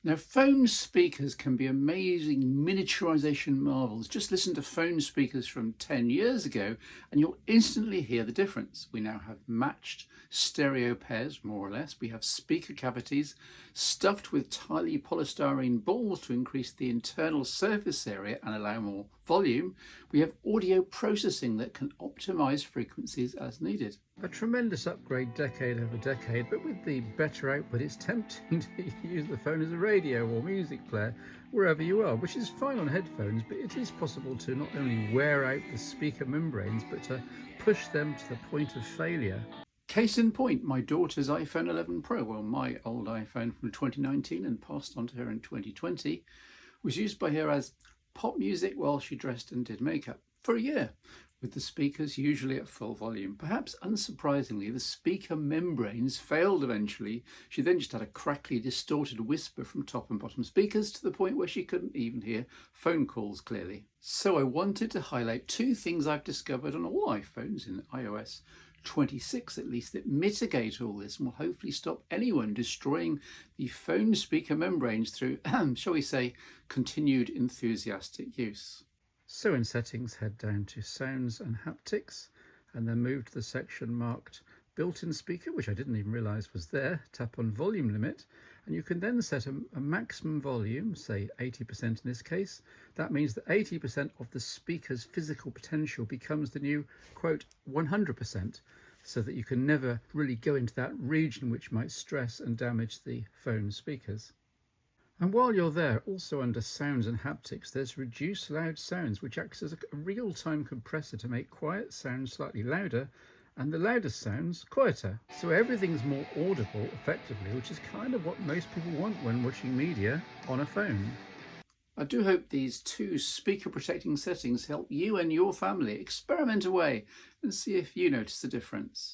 Now, phone speakers can be amazing miniaturization marvels. Just listen to phone speakers from 10 years ago and you'll instantly hear the difference. We now have matched stereo pairs, more or less. We have speaker cavities stuffed with tiny polystyrene balls to increase the internal surface area and allow more volume. We have audio processing that can optimize frequencies as needed. A tremendous upgrade decade over decade, but with the better output it's tempting to use the phone as a radio or music player wherever you are, which is fine on headphones, but it is possible to not only wear out the speaker membranes but to push them to the point of failure. Case in point, my daughter's iPhone 11 Pro, well, my old iPhone from 2019 and passed on to her in 2020, was used by her as pop music while she dressed and did makeup for a year, with the speakers usually at full volume. Perhaps unsurprisingly, the speaker membranes failed eventually. She then just had a crackly, distorted whisper from top and bottom speakers to the point where she couldn't even hear phone calls clearly. So I wanted to highlight two things I've discovered on all iPhones in iOS 26 at least that mitigate all this and will hopefully stop anyone destroying the phone speaker membranes through, shall we say, continued enthusiastic use. So in settings, head down to sounds and haptics and then move to the section marked built-in speaker, which I didn't even realize was there. Tap on volume limit and you can then set a maximum volume, say 80% in this case. That means that 80% of the speaker's physical potential becomes the new, quote, 100%, so that you can never really go into that region which might stress and damage the phone speakers. And while you're there, also under sounds and haptics, there's reduce loud sounds, which acts as a real-time compressor to make quiet sounds slightly louder and the loudest sounds quieter. So everything's more audible effectively, which is kind of what most people want when watching media on a phone. I do hope these two speaker protecting settings help you and your family experiment away and see if you notice a difference.